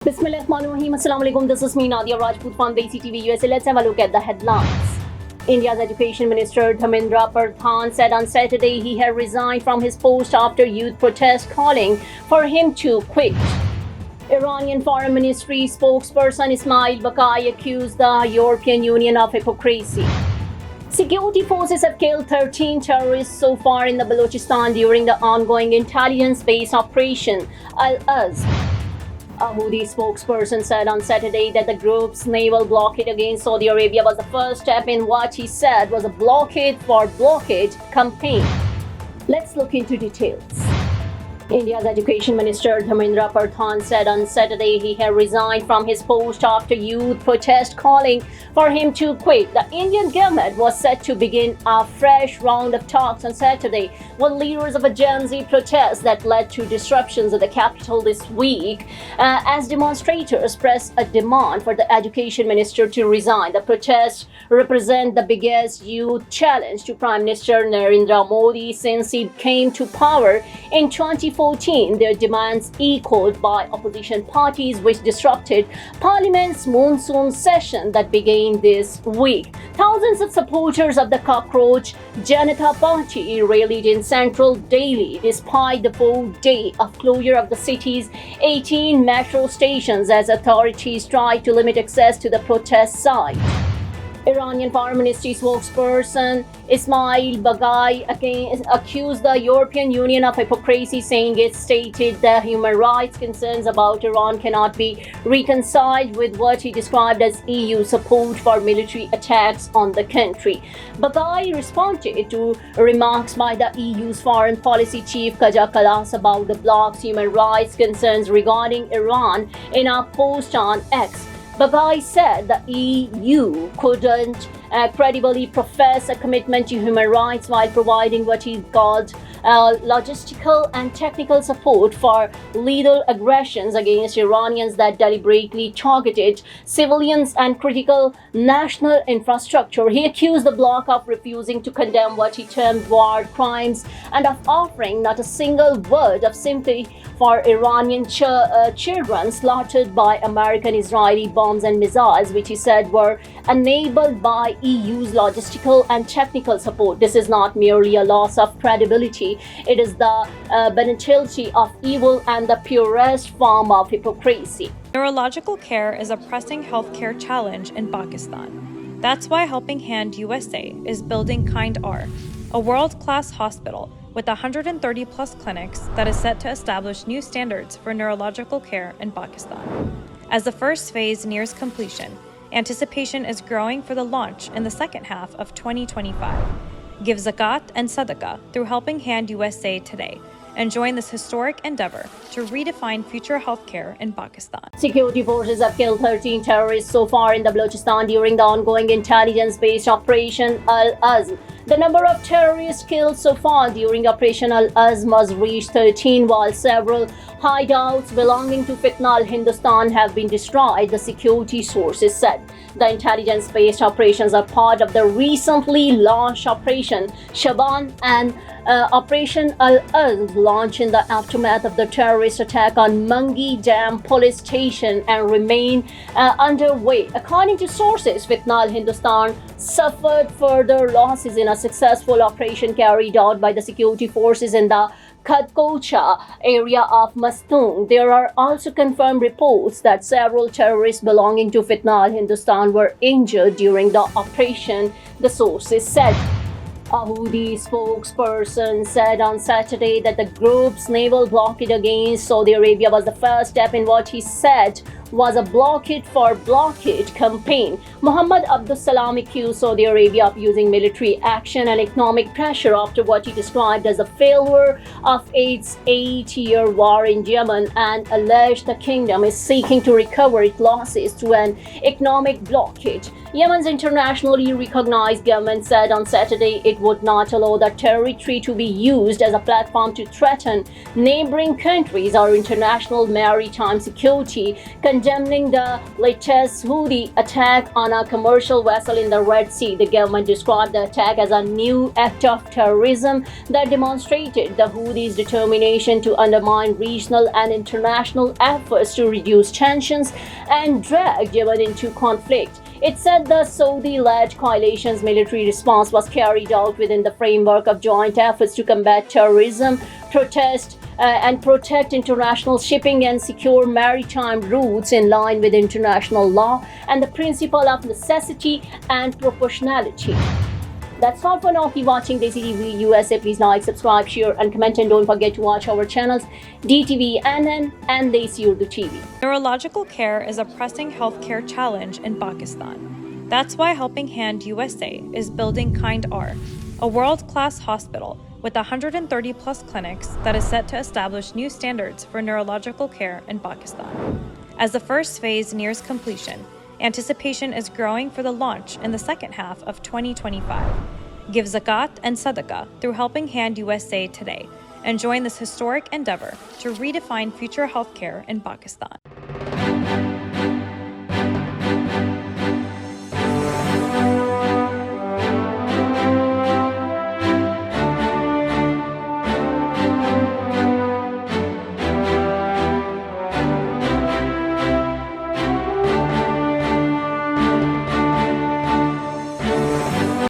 Bismillahirrahmanirrahim. Assalamualaikum. This is me, Nadia Rajput from DESI TV USA. Let's have a look at the headlines. India's Education Minister Dharmendra Pradhan said on Saturday he had resigned from his post after youth protests calling for him to quit. Iranian Foreign Ministry spokesperson Ismail Baqai accused the European Union of hypocrisy. Security forces have killed 13 terrorists so far in the Balochistan during the ongoing intelligence-based Operation Al-Azm. A Houthi spokesperson said on Saturday that the group's naval blockade against Saudi Arabia was the first step in what he said was a blockade for blockade campaign. Let's look into details. India's Education Minister Dharmendra Pradhan said on Saturday he had resigned from his post after youth protest calling for him to quit. The Indian government was set to begin a fresh round of talks on Saturday with leaders of a Gen Z protest that led to disruptions at the capital this week as demonstrators pressed a demand for the Education Minister to resign. The protests represent the biggest youth challenge to Prime Minister Narendra Modi since he came to power in 2014. Their demands echoed by opposition parties, which disrupted Parliament's monsoon session that began this week. Thousands of supporters of the Cockroach Janata Party rallied in central Delhi despite the 4-day of closure of the city's 18 metro stations as authorities tried to limit access to the protest site. Iranian Foreign Ministry spokesperson Ismail Baqai accused the European Union of hypocrisy, saying it stated that human rights concerns about Iran cannot be reconciled with what he described as EU support for military attacks on the country. Baqai responded to remarks by the EU's foreign policy chief Kaja Kallas about the bloc's human rights concerns regarding Iran in a post on X. Baqai said the EU couldn't credibly profess a commitment to human rights while providing what he called logistical and technical support for lethal aggressions against Iranians that deliberately targeted civilians and critical national infrastructure. He accused the bloc of refusing to condemn what he termed war crimes and of offering not a single word of sympathy for Iranian children slaughtered by American-Israeli bombs and missiles, which he said were enabled by EU's logistical and technical support. This is not merely a loss of credibility, it is the benevolence of evil and the purest form of hypocrisy. Neurological care is a pressing healthcare challenge in Pakistan. That's why Helping Hand USA is building Kind R, a world-class hospital with 130-plus clinics that is set to establish new standards for neurological care in Pakistan. As the first phase nears completion, anticipation is growing for the launch in the second half of 2025. Give zakat and sadaqah through Helping Hand USA today and join this historic endeavor to redefine future healthcare in Pakistan. Security forces have killed 13 terrorists so far in the Balochistan during the ongoing intelligence-based Operation Al-Azm. The number of terrorists killed so far during Operation Al-Azm has reached 13, while several hideouts belonging to Fitna al-Hindustan have been destroyed, the security sources said. The intelligence-based operations are part of the recently launched Operation Shaban and Operation Al-Azm, launched in the aftermath of the terrorist attack on Mangi Dam police station, and remain underway. According to sources, Fitna al-Hindustan suffered further losses in a successful operation carried out by the security forces in the Khadkocha area of Mastung. There are also confirmed reports that several terrorists belonging to Fitna al-Hindustan were injured during the operation, the sources said. A Houthi spokesperson said on Saturday that the group's naval blockade against Saudi Arabia was the first step in what he said was a blockade for blockade campaign. Mohammed Abdul Salam accused Saudi Arabia of using military action and economic pressure after what he described as a failure of its 8-year war in Yemen, and alleged the kingdom is seeking to recover its losses through an economic blockade. Yemen's internationally recognized government said on Saturday it would not allow the territory to be used as a platform to threaten neighboring countries or international maritime security, Condemning the latest Houthi attack on a commercial vessel in the Red Sea, the government described the attack as a new act of terrorism that demonstrated the Houthis' determination to undermine regional and international efforts to reduce tensions and drag Yemen into conflict. It said the Saudi-led coalition's military response was carried out within the framework of joint efforts to combat terrorism, protect international shipping and secure maritime routes in line with international law and the principle of necessity and proportionality. That's all for now. Keep watching DESI TV USA. Please like, subscribe, share, and comment. And don't forget to watch our channels DTV NN and DESI Urdu TV. Neurological care is a pressing healthcare challenge in Pakistan. That's why Helping Hand USA is building Kind R, a world-class hospital with 130 plus clinics that is set to establish new standards for neurological care in Pakistan. As the first phase nears completion, anticipation is growing for the launch in the second half of 2025. Give zakat and sadaqah through Helping Hand USA today and join this historic endeavor to redefine future healthcare in Pakistan.